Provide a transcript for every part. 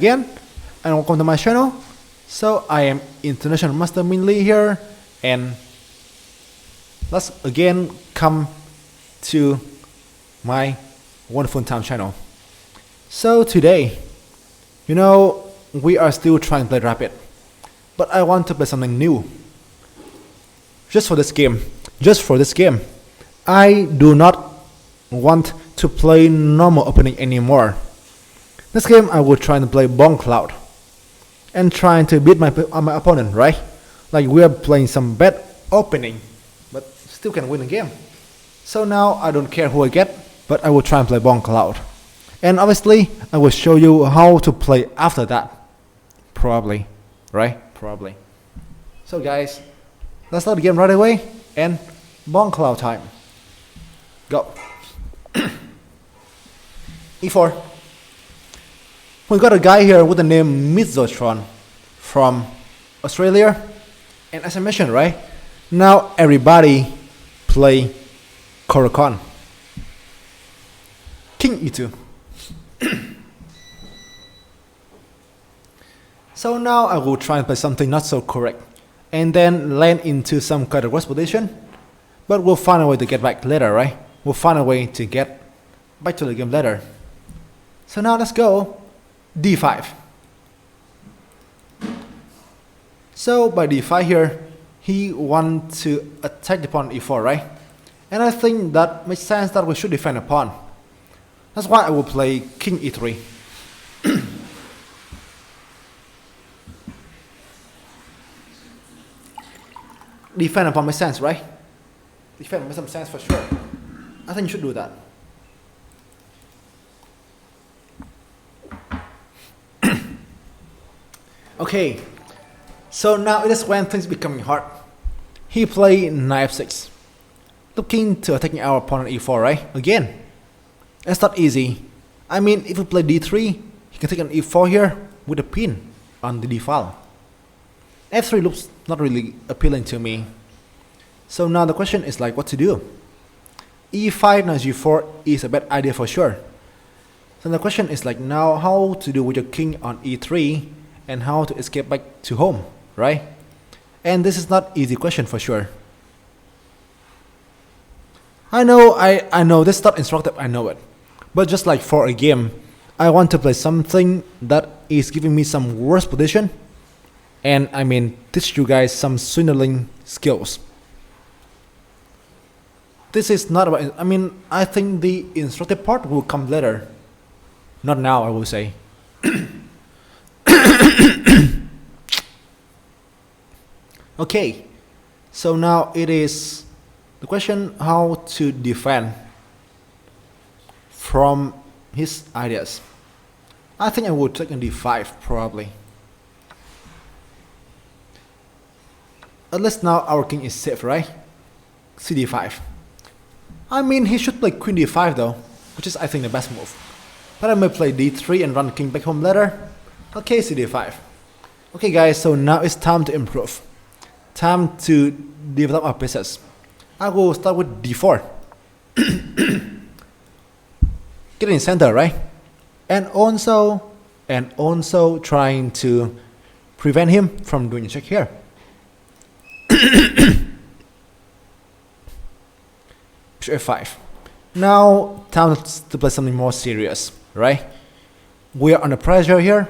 Again, and welcome to my channel. So I am International Master Minh here, and let's again come to my wonderful time channel. So today, we are still trying to play Rapid, but I want to play something new. Just for this game, I do not want to play normal opening anymore. This game I will try to play Bong Cloud and trying to beat my opponent, right? Like we are playing some bad opening, but still can win the game. So now I don't care who I get, but I will try and play Bong Cloud. And obviously I will show you how to play after that. Probably, right? Probably. So guys, let's start the game right away and Bong Cloud time. Go. E4. We got a guy here with the name Mizzotron from Australia, and as I mentioned, right, now everybody play Korokon. King E2. So now I will try and play something not so correct, and then land into some kind of worse position, but we'll find a way to get back later, right? We'll find a way to get back to the game later. So now let's go. D5. So by D5 here, he wants to attack the pawn E4, right? And I think that makes sense that we should defend a pawn. That's why I will play King E3. Defend a pawn makes sense, right? Defend makes some sense for sure. I think you should do that. Okay, so now it is when things becoming hard. He played knight f6, looking to attacking our opponent e4, right? Again, it's not easy. I mean, if we play d3, he can take an e4 here with a pin on the d file. f3 looks not really appealing to me. So now the question is like what to do. e5 now g4 is a bad idea for sure. So the question is like now how to do with your king on e3 and how to escape back to home, right? And this is not easy question for sure. I know this is not instructive, I know it. But just like for a game, I want to play something that is giving me some worse position. And I mean, teach you guys some swindling skills. This is not about, I think the instructive part will come later. Not now, I will say. Okay, so now it is the question how to defend from his ideas. I think I would take on d5 probably. At least now our king is safe, right? cd5. I mean, he should play queen d5 though, which is I think the best move. But I may play d3 and run king back home later. Okay, cd5. Okay guys, so now it's time to improve. Time to develop our pieces. I will start with d4. Get in center, right? And also trying to prevent him from doing a check here. f5. Now time to play something more serious, right? We are under pressure here,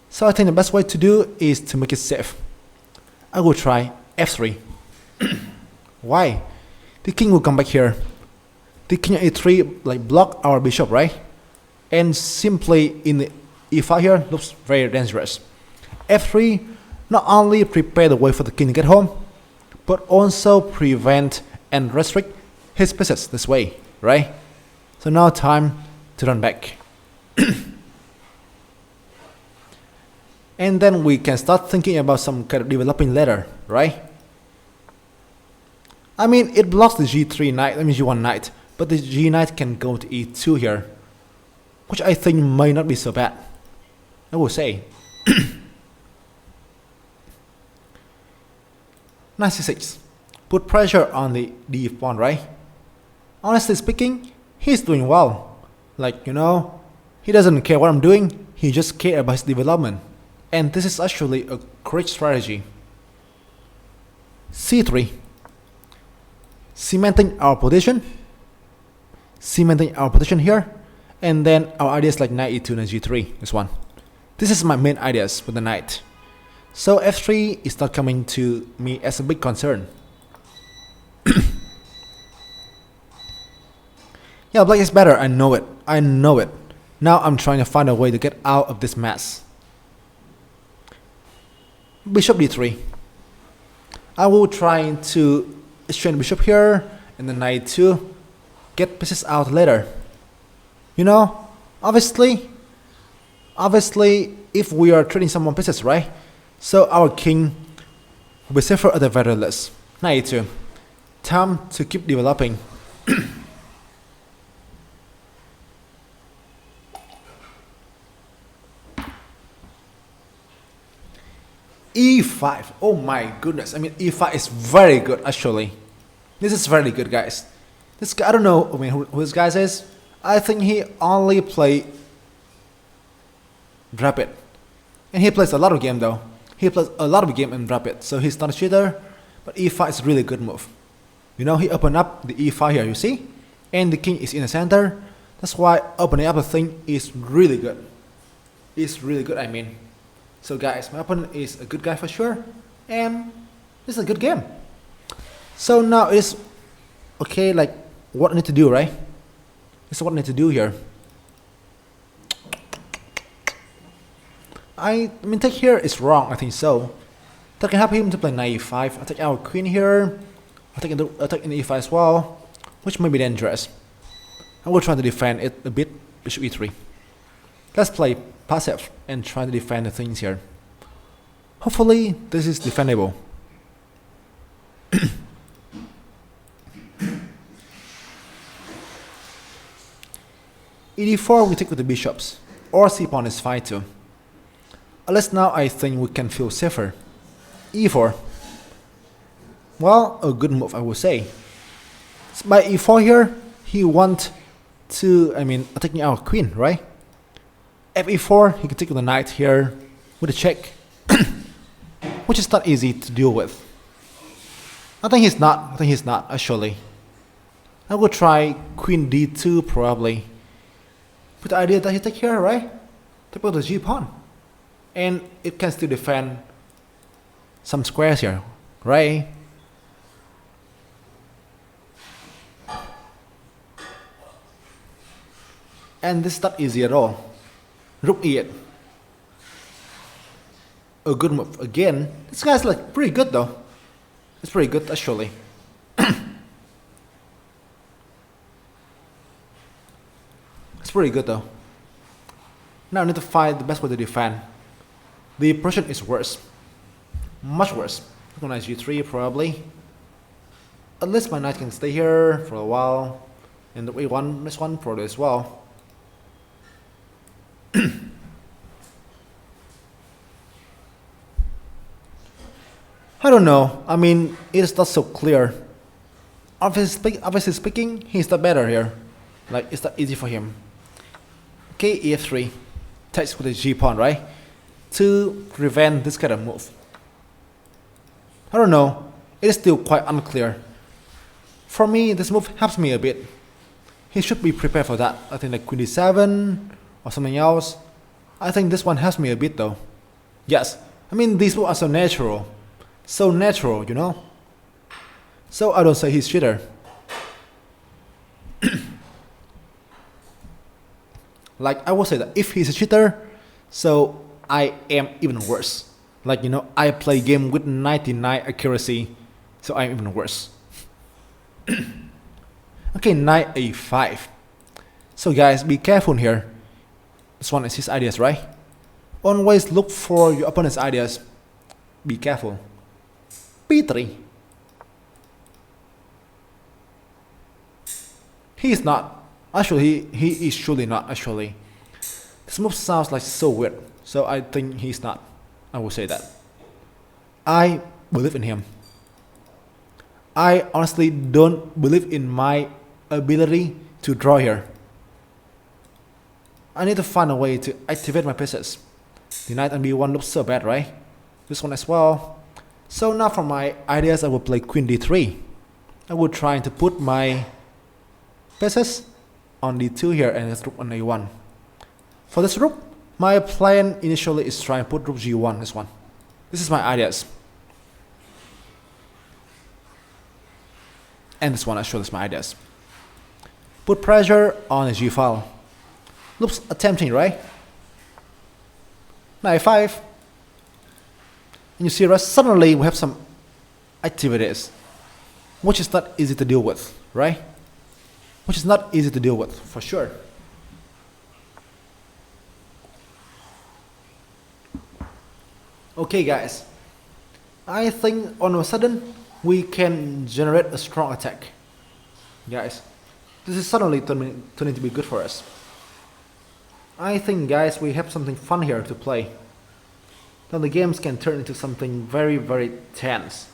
so I think the best way to do is to make it safe. I will try f3. Why? The king will come back here. The king a3 like block our bishop, right? And simply in the e5 here looks very dangerous. f3 not only prepare the way for the king to get home, but also prevent and restrict his pieces this way, right? So now time to run back. And then we can start thinking about some kind of developing later, right? I mean, it blocks the g3 knight, g1 knight, but the g knight can go to e2 here, which I think might not be so bad, I will say. Knight c6. Put pressure on the d pawn, right? Honestly speaking, he's doing well. Like, he doesn't care what I'm doing. he just cares about his development. And this is actually a great strategy. c3. Cementing our position. Cementing our position here. And then our ideas like knight e2 and g3. This one. This is my main ideas with the knight. So f3 is not coming to me as a big concern. Yeah, black is better. I know it. I know it. Now I'm trying to find a way to get out of this mess. Bishop d3. I will try to exchange bishop here and then knight 2. Get pieces out later. You know, obviously, if we are trading some more pieces, right? So our king will be safer at the very least. Knight 2. Time to keep developing. e5. Oh my goodness. I mean, e5 is very good actually. This is very good, guys. This guy, I don't know. I mean, who this guy is. I think he only play rapid, and he plays a lot of game though. He plays a lot of game in rapid, so he's not a cheater. But e5 is really good move. You know, he opened up the e5 here. You see, and the king is in the center. That's why opening up the thing is really good. It's really good. I mean. So guys, my opponent is a good guy for sure, and this is a good game. So now it's okay, like what I need to do, right? This is what I need to do here. I mean, take here is wrong, I think so. That can help him to play knight e5. I take our queen here. I take in e5 as well, which may be dangerous. I will try to defend it a bit. Bishop e3. Let's play passive and try to defend the things here. Hopefully this is defendable. e4 we take with the bishops, or c-pawn is fine too. At least now I think we can feel safer. e4. Well, a good move I would say. So by e4 here, he want to, I mean, attacking our queen, right? fe4, he can take with the knight here with a check, which is not easy to deal with. I think he's not actually. I will try queen d2 probably. With the idea that he take here, right? Take with the g pawn, and it can still defend some squares here, right? And this is not easy at all. Rook e8. A good move again. This guy's like pretty good though. It's pretty good actually. It's pretty good though. Now I need to find the best way to defend. The position is worse. Much worse. Go knight g3 probably. At least my knight can stay here for a while. And the e1, this one probably as well. I don't know. I mean, it is not so clear. Obviously speaking, he's the better here. Like, it's not easy for him. Okay, e3. Takes with the g pawn, right? To prevent this kind of move. I don't know. It is still quite unclear. For me, this move helps me a bit. He should be prepared for that. I think like queen d7 or something else. I think this one helps me a bit though. Yes, I mean these moves are so natural. So natural, you know. So I don't say he's cheater. Like I will say that if he's a cheater, so I am even worse. Like, you know, I play game with 99 accuracy, so I'm even worse. Okay, knight a5. So guys, be careful here. This one is his ideas, right? Always look for your opponent's ideas. Be careful. b3. He is not. Actually, he is surely not, actually. This move sounds like so weird. So I think he's not. I will say that. I believe in him. I honestly don't believe in my ability to draw here. I need to find a way to activate my pieces. The knight on b1 looks so bad, right? This one as well. So now for my ideas, I will play queen d3. I will try to put my pieces on d2 here and this rook on a1. For this rook, my plan initially is try and put rook g1, this one. This is my ideas. And this one I show this my ideas. Put pressure on the g file. Looks tempting, right? Knight 5. And you see, right, suddenly we have some activities, which is not easy to deal with, right? Which is not easy to deal with, for sure. Okay, guys. I think all of a sudden we can generate a strong attack. Guys, this is suddenly turning to be good for us. I think, guys, we have something fun here to play. Then the games can turn into something very, very tense.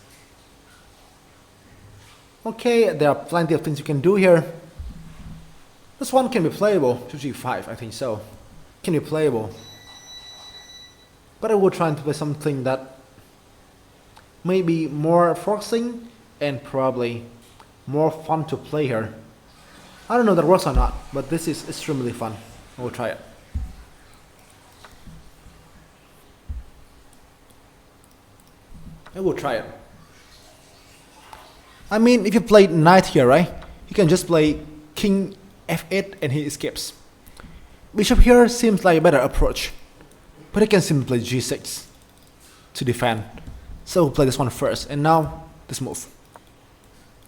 Okay, there are plenty of things you can do here. This one can be playable. 2g5, I think so. Can be playable. But I will try to play something that may be more forcing and probably more fun to play here. I don't know if that works or not, but this is extremely fun. I will try it. I will try it. I mean, if you play knight here, right? You can just play king f8 and he escapes. Bishop here seems like a better approach, but he can simply play g6 to defend. So we'll play this one first, and now this move.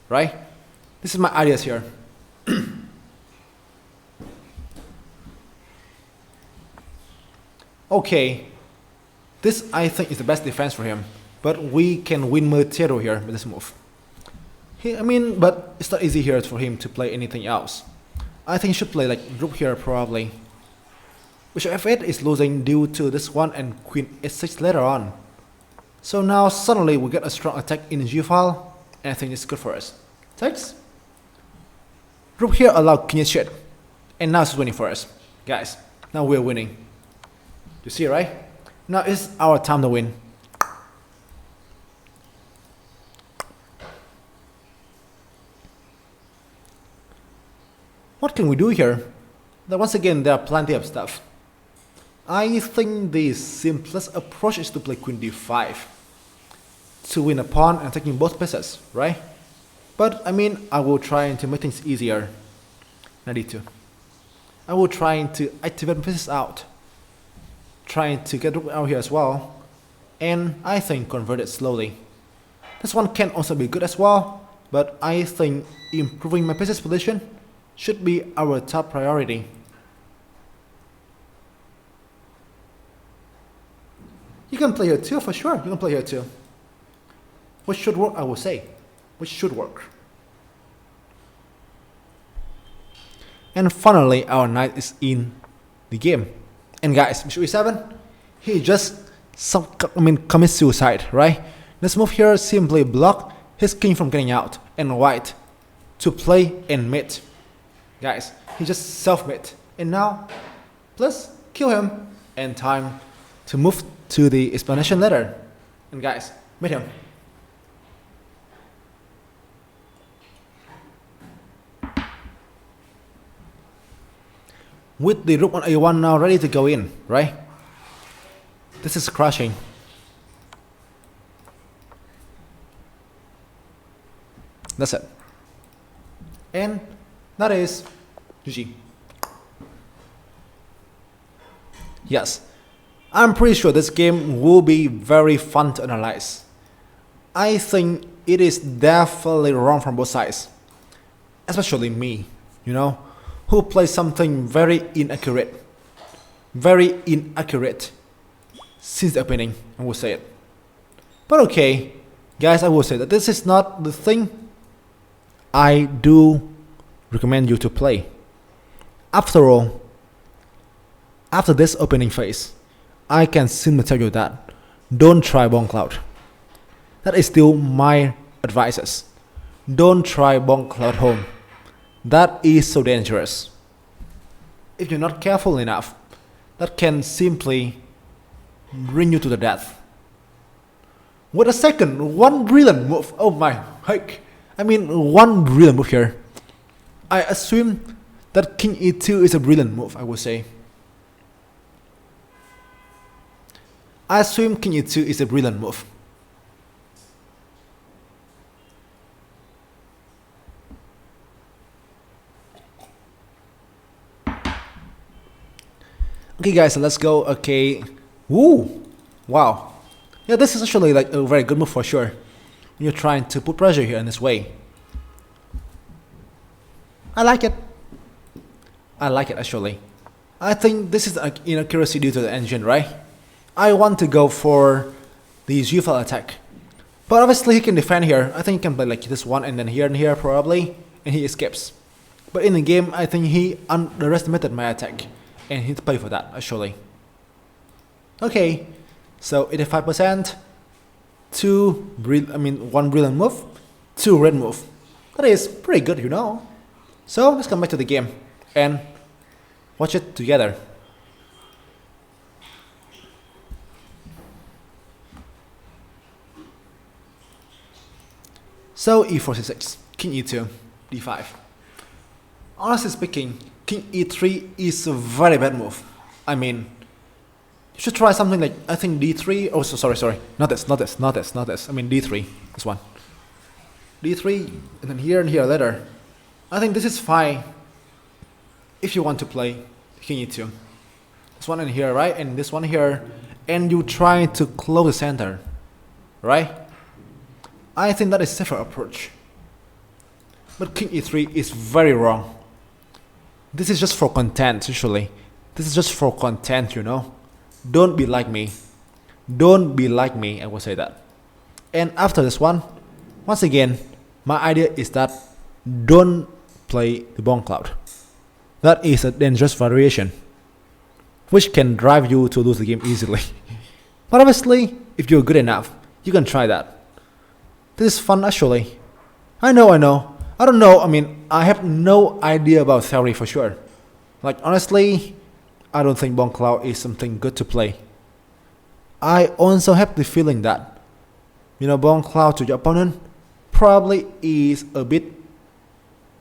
Right? This is my ideas here. Okay, this I think is the best defense for him, but we can win material here with this move. But it's not easy here for him to play anything else. I think he should play like rook here probably. Bishop f8 is losing due to this one and queen h6 later on. So now suddenly we get a strong attack in the g file, and I think it's good for us. Takes. Rook here allowed king h8, and now it's winning for us. Guys, now we're winning. You see, right? Now it's our time to win. What can we do here? Now once again, there are plenty of stuff. I think the simplest approach is to play queen d5 to win a pawn and taking both pieces, right? But I will try to make things easier. Knight d2. I will try to activate pieces out, trying to get rook out here as well, and I think convert it slowly. This one can also be good as well, but I think improving my pieces position should be our top priority. You can play here too, for sure. You can play here too. Which should work, I will say. Which should work. And finally, our knight is in the game. And guys, bishop e7, he just commits suicide, right? This move here simply block his king from getting out, and white to play and mate. Guys, he just self-mate. And now, plus kill him, and time to move to the explanation later. And guys, mate him. With the rook on a1 now ready to go in, right? This is crushing. That's it. And that is GG. Yes, I'm pretty sure this game will be very fun to analyze. I think it is definitely wrong from both sides. Especially me, who plays something very inaccurate. Very inaccurate since the opening, I will say it. But okay, guys, I will say that this is not the thing I do recommend you to play. After all, after this opening phase, I can simply tell you that don't try Bong Cloud. That is still my advices. Don't try Bong Cloud Home. That is so dangerous. if you're not careful enough, that can simply bring you to the death. Wait a second, one brilliant move. Oh my heck. I mean, one brilliant move here. I assume that King E2 is a brilliant move, I would say. I assume King E2 is a brilliant move. Okay guys, so let's go. Okay. Woo! Wow. Yeah, this is actually like a very good move for sure. When you're trying to put pressure here in this way. I like it. I like it actually. I think this is an inaccuracy due to the engine, right? I want to go for the UFL attack. But obviously he can defend here. I think he can play like this one and then here and here probably. And he escapes. But in the game, I think he underestimated my attack. And he'd pay for that actually. Okay. So 85%. One brilliant move. 2 red move. That is pretty good, you know. So let's come back to the game. And watch it together. So e4 c6, king e2, d5. Honestly speaking, king e3 is a very bad move. I mean, you should try something like, I think d3, oh sorry, not this, I mean d3, this one. d3, and then here and here later. I think this is fine if you want to play king e2. This one in here, right? And this one here, and you try to close the center, right? I think that is a safer approach. But king e3 is very wrong. This is just for content, usually. This is just for content, you know. Don't be like me. Don't be like me, I will say that. And after this one, once again, my idea is that don't play the Bong Cloud. That is a dangerous variation, which can drive you to lose the game easily. But obviously, if you're good enough, you can try that. This is fun actually. I know. I don't know, I mean, I have no idea about theory for sure. Like honestly, I don't think Bong Cloud is something good to play. I also have the feeling that, you know, Bong Cloud to your opponent probably is a bit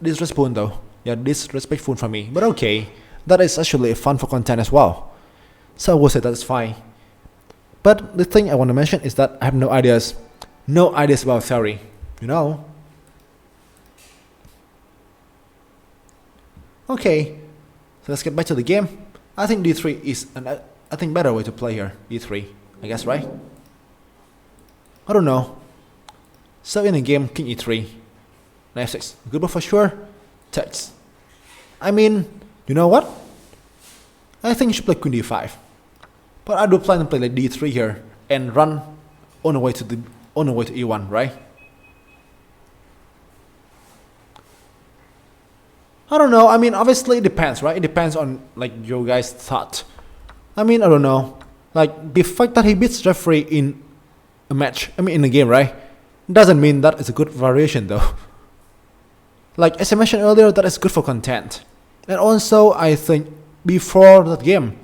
disrespectful though. Yeah, disrespectful for me. But okay, that is actually fun for content as well. So I will say that's fine. But the thing I want to mention is that I have no ideas about theory, you know. Okay, so let's get back to the game. I think d3 is an better way to play here. d3, I guess, right? I don't know. So in the game, king e3, knight f6, good move for sure. Takes. I mean, you know what? I think you should play queen d5. But I do plan to play like d3 here and run on the way to e1, right? I don't know. I mean, obviously it depends, right? It depends on like your guys' thought. I mean, I don't know. Like the fact that he beats Jeffrey in a match, I mean in a game, right? Doesn't mean that it's a good variation though. Like as I mentioned earlier, that is good for content. And also, I think before that game,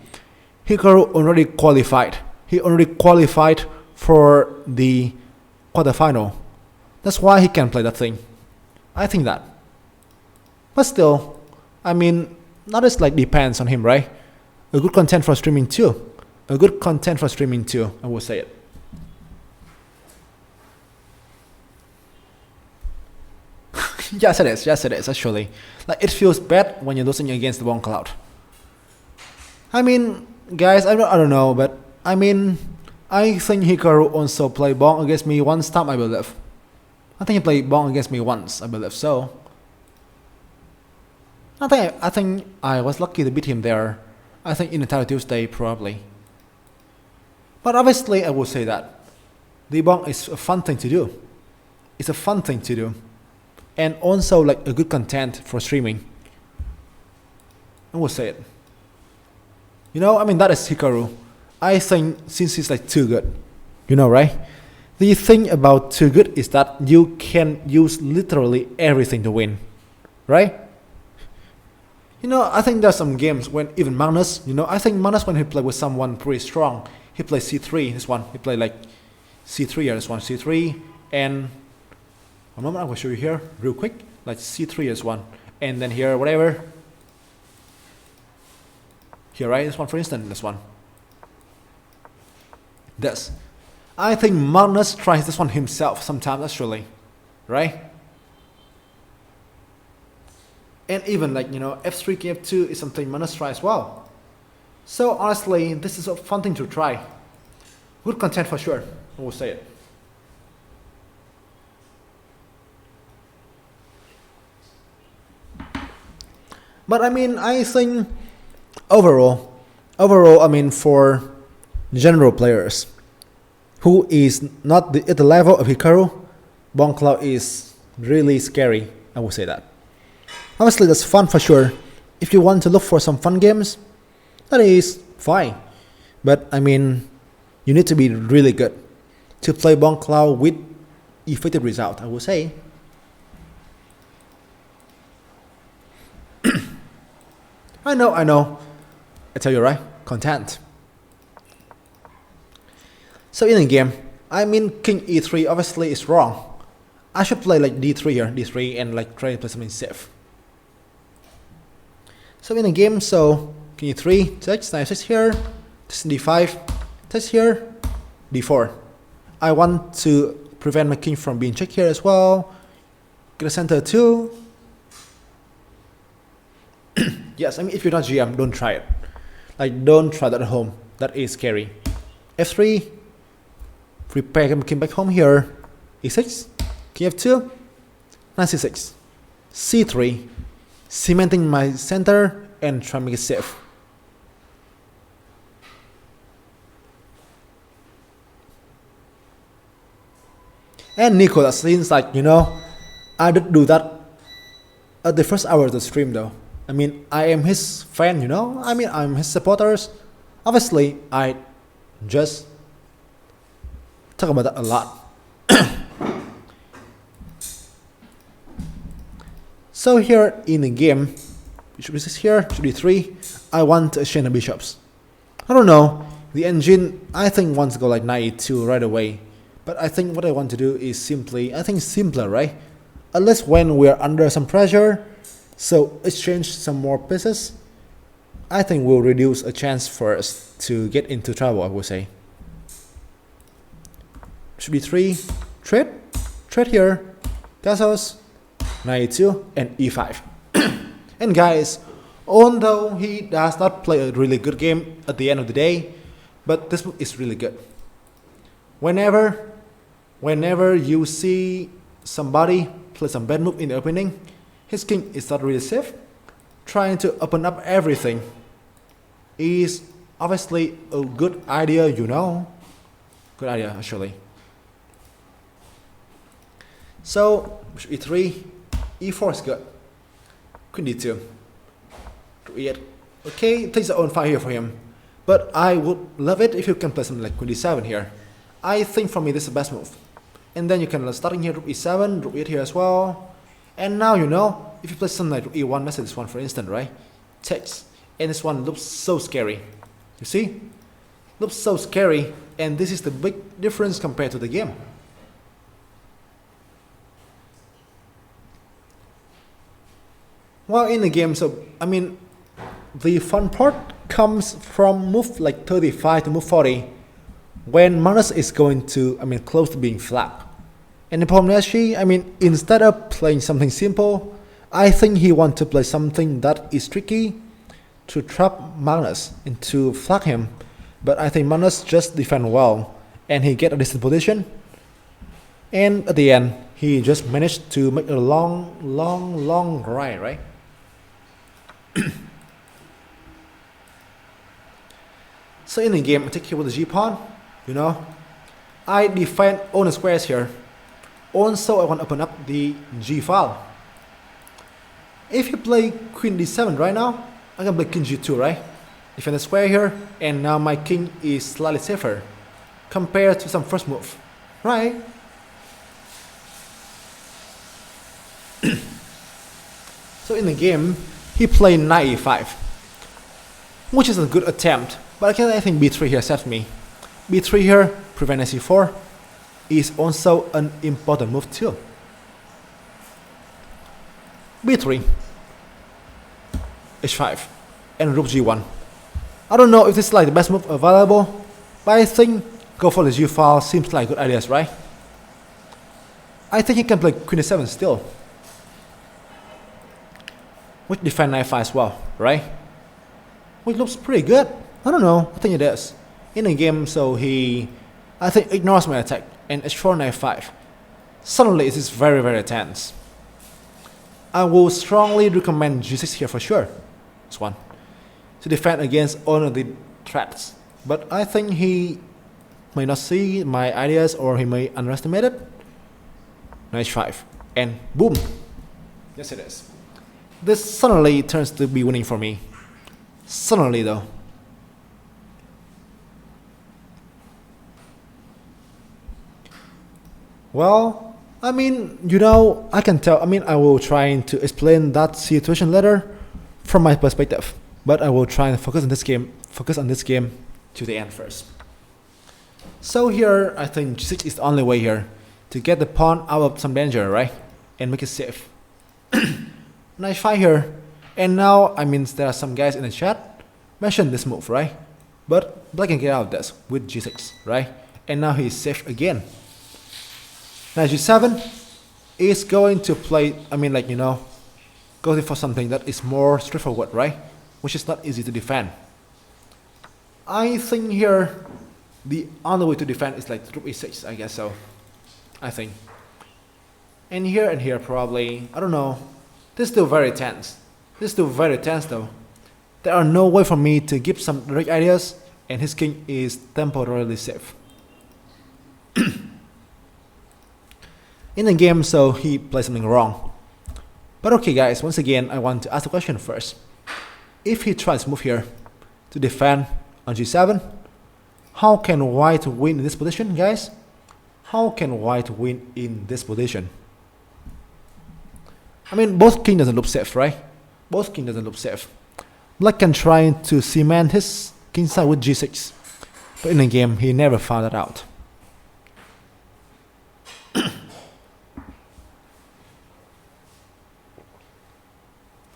Hikaru already qualified. He already qualified for the quarterfinal. That's why he can play that thing. I think that. But still, I mean, that is like depends on him, right? A good content for streaming too. A good content for streaming too, I will say it. Yes it is actually. Like it feels bad when you're losing against the Bong Cloud. I mean, guys, I don't know, but I mean, I think Hikaru also played Bong against me once time, I believe. I think he played Bong against me once, I believe so. I think I was lucky to beat him there. I think in Entire Tuesday probably. But obviously I would say that the Bong is a fun thing to do. It's a fun thing to do. And also like a good content for streaming. I would say it. You know, I mean that is Hikaru. I think since he's like too good. You know, right? The thing about too good is that you can use literally everything to win. Right? You know, I think there's some games when even Magnus, you know, I think Magnus when he play with someone pretty strong, he plays c3, this one, he played like c3 here, this one, c3, and a moment I will show you here, real quick, like c3 is one, and then here, whatever, here, right, this one for instance, this one, this. I think Magnus tries this one himself sometimes, actually, right? And even like, you know, f3, king f2 is something Magnus tries as well. So honestly, this is a fun thing to try. Good content for sure, I will say it. But I mean, I think overall, I mean, for general players who is not at the level of Hikaru, Bong Cloud is really scary, I would say that. Honestly, that's fun for sure. If you want to look for some fun games, that is fine. But I mean, you need to be really good to play Bong Cloud with effective result, I would say. I know. I tell you right, content. So in the game, I mean king e3 obviously is wrong. I should play like d3 here, d3 and like try to play something safe. So in the game, so king e3, takes, knight 6 here, d5, takes here, d4. I want to prevent my king from being checked here as well. Get a center too. Yes, I mean if you're not GM, don't try it. Like don't try that at home. That is scary. f3, prepare my king back home here. e6, king f2, knight c6, c3, cementing my center and try to make it safe. And Nicholas seems like, you know, I did do that at the first hour of the stream though. I mean, I am his fan, you know, I mean, I'm his supporters. Obviously, I just talk about that a lot. So here in the game, bishop is here, should be 3. I want to exchange the bishops. I don't know, the engine I think wants to go like knight e2 right away. But I think what I want to do is simply, I think simpler, right? Unless when we are under some pressure, so exchange some more pieces, I think will reduce a chance for us to get into trouble, I would say. Should be 3, trade here, castles, knight e2 and e5. And guys, although he does not play a really good game at the end of the day, but this book is really good. Whenever you see somebody play some bad move in the opening, his king is not really safe, trying to open up everything is obviously a good idea, you know. Good idea actually. So e3, e4 is good. Queen d2, e8. Okay, takes the own fight here for him. But I would love it if you can play something like queen d7 here. I think for me this is the best move. And then you can starting here rook e7, rook e8 here as well. And now you know, if you play something like rook e1, let's say this one for instance, right? Takes. And this one looks so scary. You see? Looks so scary, and this is the big difference compared to the game. Well, in the game, so I mean, the fun part comes from move like 35 to move 40, when Magnus is going to, I mean, close to being flat. And the problem is, I mean, instead of playing something simple, I think he wants to play something that is tricky to trap Magnus and to flag him. But I think Magnus just defend well, and he get a decent position. And at the end, he just managed to make a long ride, right? So in the game, I take here with the g-pawn, you know. I defend all the squares here. Also, I want to open up the g-file. If you play queen d7 right now, I can play king g2, right? Defend the square here, and now my king is slightly safer compared to some first move, right? So in the game, he played knight e5, which is a good attempt, but again I think b3 here saves me. b3 here, prevent c4, is also an important move too. b3, h5, and rook g1. I don't know if this is like the best move available, but I think go for the g file seems like good ideas, right? I think he can play queen e7 still, which defend knight 5 as well, right? Which looks pretty good. I don't know, I think it is. In the game, so he, I think, ignores my attack and h4 knight 5. Suddenly it is very very tense. I will strongly recommend g6 here for sure. This one, to defend against all of the threats. But I think he may not see my ideas, or he may underestimate it. Knight 5 and boom. Yes it is. This suddenly turns to be winning for me. Suddenly though. Well, I mean, you know, I can tell, I mean, I will try to explain that situation later from my perspective, but I will try and focus on this game to the end first. So here, I think g6 is the only way here to get the pawn out of some danger, right? And make it safe. Knight 5 here, and now, I mean, there are some guys in the chat mentioned this move, right? But black can get out of this with g6, right? And now he's safe again. Knight g7 is going to play, I mean, like, you know, going for something that is more straightforward, right? Which is not easy to defend. I think here the only way to defend is like rook e6, I guess so. I think. And here probably, I don't know. This is still very tense. This is still very tense though. There are no way for me to give some direct ideas, and his king is temporarily safe. In the game, so he plays something wrong. But okay guys, once again I want to ask the question first. If he tries to move here to defend on g7, how can white win in this position, guys? How can white win in this position? I mean, both king doesn't look safe, right? Both king doesn't look safe. Black can try to cement his king side with g6, but in the game he never found that out.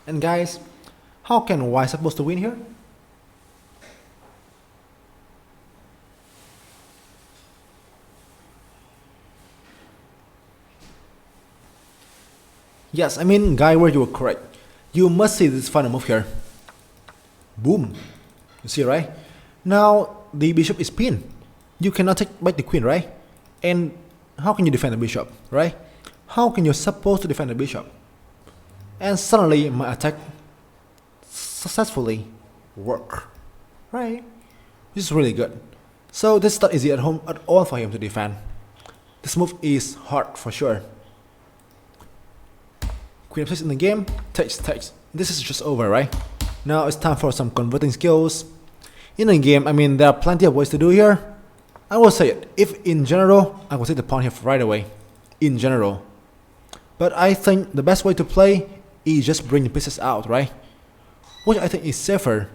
And guys, how can white supposed to win here? Yes, I mean, guy, where you were correct. You must see this final move here. Boom. You see, right? Now the bishop is pinned. You cannot take back the queen, right? And how can you defend the bishop, right? How can you supposed to defend the bishop? And suddenly my attack successfully worked, right? This is really good. So this is not easy at home at all for him to defend. This move is hard for sure. Queen f6 in the game, takes. This is just over, right? Now it's time for some converting skills. In the game, I mean, there are plenty of ways to do here. I will say it, if in general, I will take the pawn here right away. In general. But I think the best way to play is just bring the pieces out, right? Which I think is safer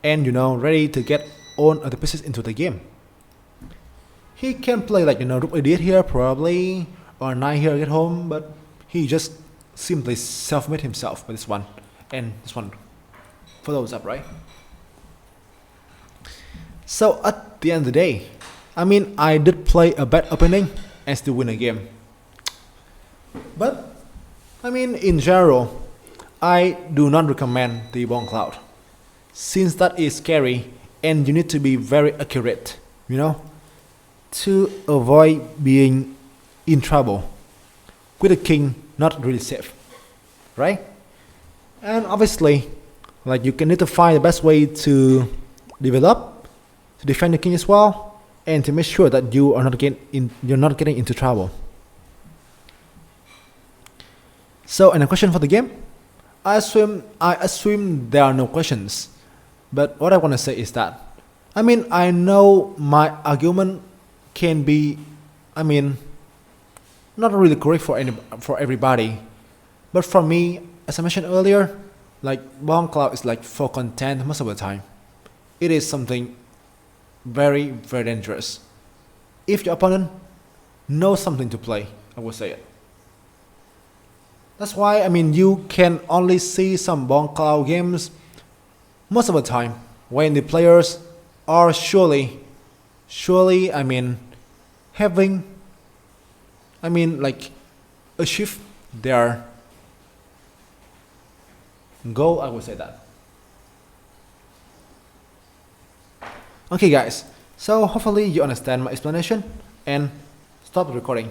and, you know, ready to get all of the pieces into the game. He can play like, you know, rook e8 here probably, or knight here at home, but he just simply self-made himself with this one, and this one follows up, right? So at the end of the day, I mean, I did play a bad opening and still win a game. But I mean, in general, I do not recommend the Bong Cloud, since that is scary and you need to be very accurate, you know, to avoid being in trouble with the king not really safe, right? And obviously, like, you can need to find the best way to develop, to defend the king as well, and to make sure that you're not getting into trouble. So, and a question for the game? I assume there are no questions, but what I want to say is that, I mean, I know my argument can be, I mean, not really correct for everybody, but for me, as I mentioned earlier, like Bong Cloud is like for content most of the time. It is something very, very dangerous. If your opponent knows something to play, I would say it. That's why, I mean, you can only see some Bong Cloud games most of the time when the players are surely, I mean, having, I mean, like, achieve their goal, I would say that. Okay guys, so hopefully you understand my explanation and stop recording.